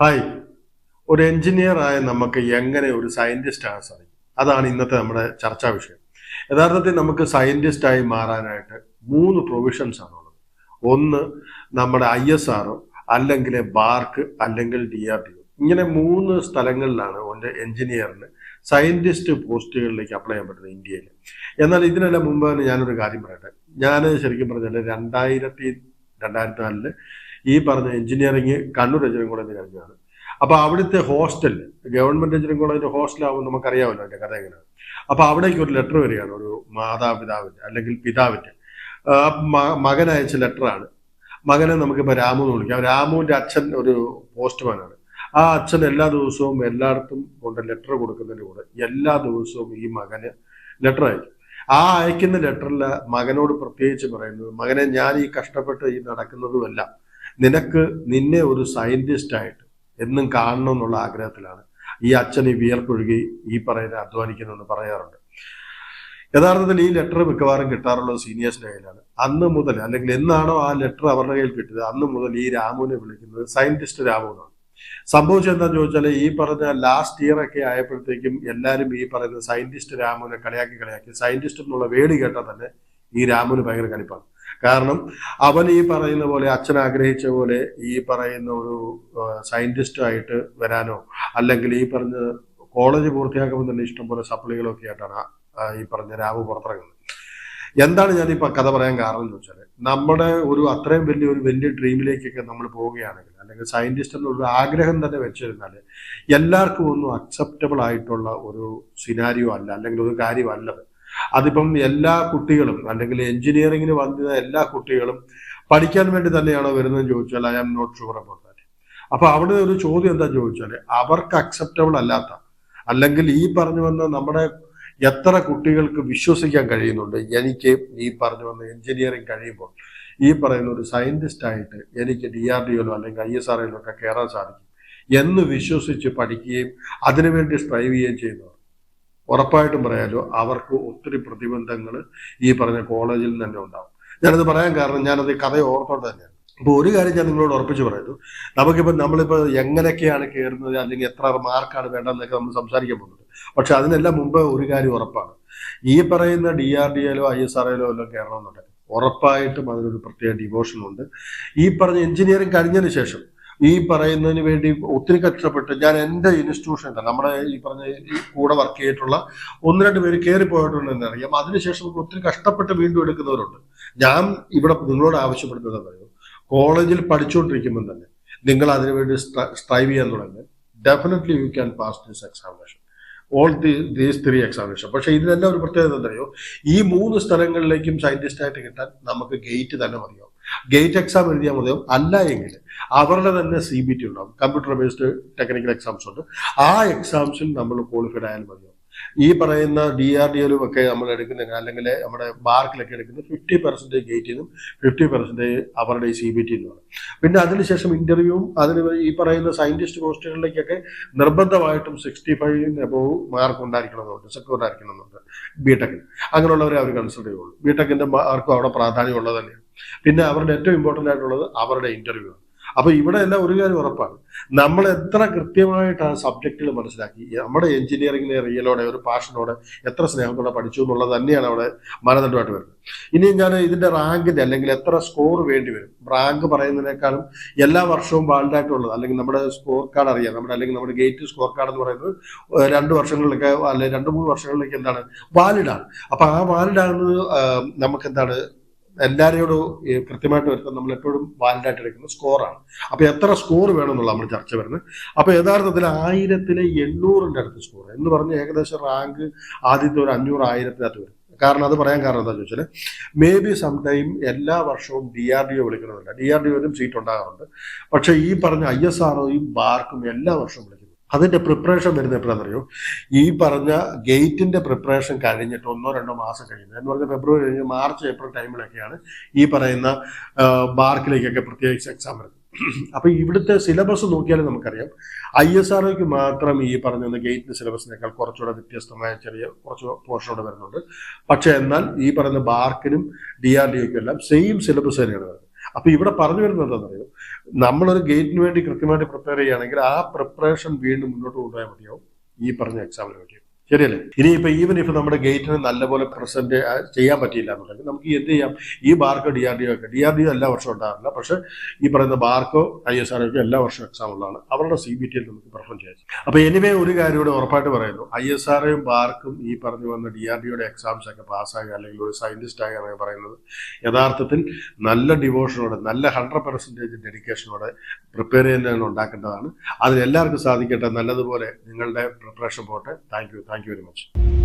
Hi. ഒരു engineer ആയ നമുക്ക് എങ്ങനെ ഒരു സയന്റിസ്റ്റ് ആകാൻ സാധിക്കും? അതാണ് ഇന്നത്തെ നമ്മുടെ ചർച്ചാ വിഷയം. യഥാർത്ഥത്തിൽ നമുക്ക് സയന്റിസ്റ്റ് ആയി മാറാനായിട്ട് 3 പ്രൊവിഷൻസ് ആണുള്ളത്. ഒന്ന് നമ്മുടെ ISR, അല്ലെങ്കിൽ ബാർക്ക്, അല്ലെങ്കിൽ DRDO. ഇങ്ങനെ 3 സ്ഥലങ്ങളിലാണ് ഒരു എഞ്ചിനീയറിന് സയന്റിസ്റ്റ് പോസ്റ്റുകളിലേക്ക് അപ്ലൈ ചെയ്യാൻ പറ്റുന്നത് ഇന്ത്യയിൽ. എന്നാൽ ഇതിനെല്ലാം മുമ്പ് തന്നെ ഞാനൊരു കാര്യം പറയട്ടെ. ഞാൻ ശരിക്കും പറഞ്ഞാൽ 2004 ഈ പറഞ്ഞ എഞ്ചിനീയറിംഗ് കണ്ണൂർ എഞ്ചിനീയറിംഗ് കോളേജിൽ കഴിഞ്ഞാണ്. അപ്പൊ അവിടുത്തെ ഹോസ്റ്റൽ, ഗവൺമെന്റ് എഞ്ചിനീയറിംഗ് കോളേജിന്റെ ഹോസ്റ്റലാകുമ്പോൾ നമുക്കറിയാമല്ലോ അതിന്റെ കഥ എങ്ങനെയാണ്. അപ്പൊ അവിടേക്ക് ഒരു ലെറ്റർ വരികയാണ്, ഒരു മാതാപിതാവിന്റെ അല്ലെങ്കിൽ പിതാവിന്റെ മകൻ അയച്ച ലെറ്ററാണ്. മകനെ നമുക്കിപ്പോ രാമു എന്ന് വിളിക്കാം. രാമുവിന്റെ അച്ഛൻ ഒരു പോസ്റ്റ്മാനാണ്. ആ അച്ഛൻ എല്ലാ ദിവസവും എല്ലായിടത്തും കൊണ്ട് ലെറ്റർ കൊടുക്കുന്നതിന് കൂടെ എല്ലാ ദിവസവും ഈ മകന് ലെറ്റർ അയക്കും. ആ അയക്കുന്ന ലെറ്ററിൽ മകനോട് പ്രത്യേകിച്ച് പറയുന്നത്, മകനെ, ഞാൻ ഈ കഷ്ടപ്പെട്ട് ഈ നടക്കുന്നതുമല്ല, നിന്നെ ഒരു സയന്റിസ്റ്റ് ആയിട്ട് എന്നും കാണണം എന്നുള്ള ആഗ്രഹത്തിലാണ് ഈ അച്ഛൻ ഈ വിയർപ്പൊഴുകി ഈ പറയുന്ന അധ്വാനിക്കുന്നെന്ന് പറയാറുണ്ട്. യഥാർത്ഥത്തിൽ ഈ ലെറ്റർ മിക്കവാറും കിട്ടാറുള്ളത് സീനിയേഴ്സിന്റെ കയ്യിലാണ്. അന്ന് മുതൽ, അല്ലെങ്കിൽ എന്നാണോ ആ ലെറ്റർ അവരുടെ കയ്യിൽ കിട്ടിയത്, അന്ന് മുതൽ ഈ രാമുവിനെ വിളിക്കുന്നത് സയന്റിസ്റ്റ് രാമു എന്നാണ്. സംഭവിച്ചത് എന്താണെന്ന് ചോദിച്ചാൽ, ഈ പറഞ്ഞ ലാസ്റ്റ് ഇയർ ഒക്കെ ആയപ്പോഴത്തേക്കും എല്ലാവരും ഈ പറയുന്ന സയന്റിസ്റ്റ് രാമുവിനെ കളിയാക്കി സയന്റിസ്റ്റ് എന്നുള്ള വേടി കേട്ടാൽ തന്നെ ഈ രാമുവിന് ഭയങ്കര കലിപ്പാണ്. കാരണം അവൻ ഈ പറയുന്ന പോലെ, അച്ഛൻ ആഗ്രഹിച്ച പോലെ ഈ പറയുന്ന ഒരു സയന്റിസ്റ്റ് ആയിട്ട് വരാനോ, അല്ലെങ്കിൽ ഈ പറഞ്ഞ കോളേജ് പൂർത്തിയാക്കുമ്പോൾ തന്നെ ഇഷ്ടംപോലെ സപ്ലികളൊക്കെ ആയിട്ടാണ് ഈ പറഞ്ഞ രാമു പുറത്തിറങ്ങുന്നത്. എന്താണ് ഞാൻ ഈ കഥ പറയാൻ കാരണം എന്ന് വെച്ചാൽ, നമ്മുടെ ഒരു അത്രയും വലിയ ഡ്രീമിലേക്കൊക്കെ നമ്മൾ പോവുകയാണെങ്കിൽ, അല്ലെങ്കിൽ സയന്റിസ്റ്റ് എന്നുള്ള ആഗ്രഹം തന്നെ വെച്ചിരുന്നാൽ എല്ലാവർക്കും ഒന്നും അക്സെപ്റ്റബിൾ ആയിട്ടുള്ള ഒരു സിനാരിയോ അല്ല, അല്ലെങ്കിൽ ഒരു കാര്യമല്ലത്. അതിപ്പം എല്ലാ കുട്ടികളും, അല്ലെങ്കിൽ എഞ്ചിനീയറിംഗിന് വന്ന എല്ലാ കുട്ടികളും പഠിക്കാൻ വേണ്ടി തന്നെയാണോ വരുന്നതെന്ന് ചോദിച്ചാൽ I am not sure about that. അപ്പൊ അവിടെ ഒരു ചോദ്യം എന്താ ചോദിച്ചാൽ, അവർക്ക് അക്സെപ്റ്റബിൾ അല്ലാത്ത, അല്ലെങ്കിൽ ഈ പറഞ്ഞു വന്ന നമ്മുടെ എത്ര കുട്ടികൾക്ക് വിശ്വസിക്കാൻ കഴിയുന്നുണ്ട്, എനിക്ക് ഈ പറഞ്ഞു വന്ന എഞ്ചിനീയറിംഗ് കഴിയുമ്പോൾ ഈ പറയുന്ന ഒരു സയന്റിസ്റ്റ് ആയിട്ട് എനിക്ക് DRDO അല്ലെങ്കിൽ ISRO ഒക്കെ കയറാൻ സാധിക്കും എന്ന് വിശ്വസിച്ച് പഠിക്കുകയും അതിനുവേണ്ടി സ്ട്രൈവ് ചെയ്യുകയും ചെയ്യുന്നവർ, ഉറപ്പായിട്ടും പറയാലോ, അവർക്ക് ഒത്തിരി പ്രതിബന്ധങ്ങൾ ഈ പറഞ്ഞ കോളേജിൽ തന്നെ ഉണ്ടാവും. ഞാനത് പറയാൻ കാരണം, ഞാനത് കഥ ഓർത്തോണ്ട് തന്നെയാണ്. അപ്പൊ ഒരു കാര്യം ഞാൻ നിങ്ങളോട് ഉറപ്പിച്ച് പറയുന്നു, നമ്മളിപ്പോ എങ്ങനെയൊക്കെയാണ് കയറുന്നത്, അല്ലെങ്കിൽ എത്ര മാർക്കാണ് വേണ്ടതെന്നൊക്കെ നമ്മൾ സംസാരിക്കാൻ പോകുന്നത്. പക്ഷെ അതിനെല്ലാം മുമ്പ് ഒരു കാര്യം ഉറപ്പാണ്, ഈ പറയുന്ന DRDO ISRO എല്ലാം കയറണമെന്നുണ്ടെങ്കിൽ ഉറപ്പായിട്ടും അതിനൊരു പ്രത്യേക ഡിവോഷൻ ഉണ്ട്. ഈ പറഞ്ഞ എഞ്ചിനീയറിംഗ് കഴിഞ്ഞതിന് ശേഷം ഈ പറയുന്നതിന് വേണ്ടി ഒത്തിരി കഷ്ടപ്പെട്ട്, ഞാൻ എൻ്റെ ഇൻസ്റ്റിറ്റ്യൂഷൻ നമ്മുടെ ഈ പറഞ്ഞ കൂടെ വർക്ക് ചെയ്തിട്ടുള്ള 1-2 പേര് കയറി പോയിട്ടുണ്ടെന്ന് അറിയാം. അതിനുശേഷം ഒത്തിരി കഷ്ടപ്പെട്ട് വീണ്ടും എടുക്കുന്നവരുണ്ട്. ഞാൻ ഇവിടെ നിങ്ങളോട് ആവശ്യപ്പെടുന്നത് പറയും, കോളേജിൽ പഠിച്ചുകൊണ്ടിരിക്കുമ്പോൾ തന്നെ നിങ്ങൾ അതിനുവേണ്ടി സ്ട്രൈവ് ചെയ്യാൻ തുടങ്ങി, definitely you can pass this examination, these 3 examination. പക്ഷെ ഇതിനെല്ലാം ഒരു പ്രത്യേകത എന്തറിയോ, ഈ 3 സ്ഥലങ്ങളിലേക്കും സയന്റിസ്റ്റ് ആയിട്ട് കിട്ടാൻ നമുക്ക് ഗേറ്റ് തന്നെ മതിയാവും. ഗേറ്റ് എക്സാം എഴുതിയാൽ മതിയാവും. അല്ല എങ്കിൽ അവരുടെ തന്നെ CBT ഉണ്ടാവും, കമ്പ്യൂട്ടർ ബേസ്ഡ് ടെക്നിക്കൽ എക്സാംസ് ഉണ്ട്. ആ എക്സാംസിൽ നമ്മൾ ക്വാളിഫൈഡ് ആയാലും മതിയാവും. ഈ പറയുന്ന DRDO ഒക്കെ നമ്മൾ എടുക്കുന്ന, അല്ലെങ്കിൽ നമ്മുടെ ബാർക്കിലൊക്കെ എടുക്കുന്ന 50% ഗേറ്റിനും 50% അവരുടെ CBT എന്നുമാണ്. പിന്നെ അതിനുശേഷം ഇന്റർവ്യൂവും, അതിന് ഈ പറയുന്ന സയന്റിസ്റ്റ് പോസ്റ്റുകളിലേക്കൊക്കെ നിർബന്ധമായിട്ടും 65 എബോവ് മാർക്ക് ഉണ്ടായിരിക്കണമെന്നുണ്ട്, സെക്യൂർ ഉണ്ടായിരിക്കണമെന്നുണ്ട് BTech. അങ്ങനെയുള്ളവരെ അവർ കൺസിഡർ ചെയ്യുള്ളൂ. BTechന്റെ മാർക്കും അവിടെ പ്രാധാന്യമുള്ളത് തന്നെയാണ്. പിന്നെ അവരുടെ ഏറ്റവും ഇമ്പോർട്ടൻ്റ് ആയിട്ടുള്ളത് അവരുടെ ഇന്റർവ്യൂ ആണ്. അപ്പൊ ഇവിടെ എല്ലാം ഒരു കാര്യം ഉറപ്പാണ്, നമ്മൾ എത്ര കൃത്യമായിട്ട് ആ സബ്ജക്റ്റുകൾ മനസ്സിലാക്കി, നമ്മുടെ എഞ്ചിനീയറിംഗിനെ റിയലോടെ ഒരു പാഷനോടെ എത്ര സ്നേഹത്തോടെ പഠിച്ചു എന്നുള്ളത് തന്നെയാണ് അവിടെ മാനദണ്ഡമായിട്ട് വരുന്നത്. ഇനി ഞാൻ ഇതിന്റെ റാങ്കിന്റെ, അല്ലെങ്കിൽ എത്ര സ്കോർ വേണ്ടി വരും, റാങ്ക് പറയുന്നതിനേക്കാളും എല്ലാ വർഷവും വാലിഡ് ആയിട്ടുള്ളത്, അല്ലെങ്കിൽ നമ്മുടെ സ്കോർ കാർഡ് അറിയാം, അല്ലെങ്കിൽ നമ്മുടെ ഗേറ്റ് സ്കോർ കാർഡ് എന്ന് പറയുന്നത് 2 വർഷങ്ങളിലൊക്കെ, അല്ലെങ്കിൽ 2-3 വർഷങ്ങളിലേക്ക് എന്താണ് വാലിഡാണ്. അപ്പൊ ആ വാലിഡാകുന്നത് നമുക്ക് എന്താണ്, എല്ലാവരോടും കൃത്യമായിട്ട് വരുത്താൻ നമ്മൾ എപ്പോഴും വാലിഡായിട്ട് എടുക്കുന്ന സ്കോറാണ്. അപ്പൊ എത്ര സ്കോർ വേണമെന്നുള്ള നമ്മൾ ചർച്ച വരുന്നത്. അപ്പൊ യഥാർത്ഥത്തിൽ 1000-800 അടുത്ത് സ്കോർ എന്ന് പറഞ്ഞ് ഏകദേശം റാങ്ക് ആദ്യത്തെ ഒരു 500-1000 വരും. കാരണം അത് പറയാൻ കാരണം എന്താണെന്ന് വെച്ചാൽ, മേ ബി സം ടൈം എല്ലാ വർഷവും DRDO വിളിക്കണമെന്നില്ല, DRDOയിലും സീറ്റ് ഉണ്ടാകാറുണ്ട്. പക്ഷെ ഈ പറഞ്ഞ ISROയും ബാർക്കും എല്ലാ വർഷവും വിളിക്കുന്നു. അതിന്റെ പ്രിപ്പറേഷൻ വരുന്ന എപ്പോഴാണെന്നറിയോ, ഈ പറഞ്ഞ ഗേറ്റിന്റെ പ്രിപ്പറേഷൻ കഴിഞ്ഞിട്ട് 1-2 മാസം കഴിയുന്നത്, എന്ന് പറഞ്ഞാൽ ഫെബ്രുവരി കഴിഞ്ഞ് മാർച്ച് ഏപ്രിൽ ടൈമിലൊക്കെയാണ് ഈ പറയുന്ന ബാർക്കിലേക്കൊക്കെ പ്രത്യേകിച്ച് എക്സാം വരുന്നത്. അപ്പൊ ഇവിടുത്തെ സിലബസ് നോക്കിയാലും നമുക്കറിയാം, ISROയ്ക്ക് മാത്രം ഈ പറഞ്ഞ ഗേറ്റിന്റെ സിലബസിനേക്കാൾ കുറച്ചുകൂടെ വ്യത്യസ്തമായ കുറച്ച് പോർഷനോടെ വരുന്നുണ്ട്. പക്ഷെ എന്നാൽ ഈ പറയുന്ന ബാർക്കിനും DRDOയ്ക്കും എല്ലാം സെയിം സിലബസ് തന്നെയാണ് വരുന്നത്. അപ്പൊ ഇവിടെ പറഞ്ഞു വരുന്നത് എന്താണെന്നറിയോ, നമ്മളൊരു ഗേറ്റിന് വേണ്ടി കൃത്യമായിട്ട് പ്രിപ്പയർ ചെയ്യുകയാണെങ്കിൽ ആ പ്രിപ്പറേഷൻ വീണ്ടും മുന്നോട്ട് കൊണ്ടുപോയാൽ മതിയാവും ഈ പറഞ്ഞ എക്സാമിന് വേണ്ടി. ശരിയല്ലേ? ഇനിയിപ്പോൾ ഈവൻ ഇഫ് നമ്മുടെ ഗേറ്റിന് നല്ലപോലെ പ്രസന്റ് ചെയ്യാൻ പറ്റിയില്ല എന്നുണ്ടെങ്കിൽ നമുക്ക് എന്ത് ചെയ്യാം, ഈ ബാർക്കോ DRDO ഒക്കെ, DRDO എല്ലാ വർഷവും ഉണ്ടാകാറില്ല, പക്ഷേ ഈ പറയുന്ന ബാർക്കോ ISRO ഒക്കെ എല്ലാ വർഷവും എക്സാം ഉള്ളതാണ്, അവരുടെ CBTയിൽ നമുക്ക് പെർഫോം ചെയ്യാം. അപ്പോൾ എനിവേ ഒരു കാര്യം കൂടെ ഉറപ്പായിട്ട് പറയുന്നു, ISROയും ബാർക്കും ഈ പറഞ്ഞു വന്ന DRDOയുടെ എക്സാംസ് ഒക്കെ പാസ്സാകുക അല്ലെങ്കിൽ ഒരു സയന്റിസ്റ്റ് ആകുക എന്നൊക്കെ പറയുന്നത് യഥാർത്ഥത്തിൽ നല്ല ഡിവോഷനോടെ, നല്ല 100% ഡെഡിക്കേഷനോടെ പ്രിപ്പയർ ചെയ്യുന്നതിന് ഉണ്ടാക്കേണ്ടതാണ്. അതിന് എല്ലാവർക്കും സാധിക്കട്ടെ. നല്ലതുപോലെ നിങ്ങളുടെ പ്രിപ്പറേഷൻ പോട്ടെ. Thank you very much.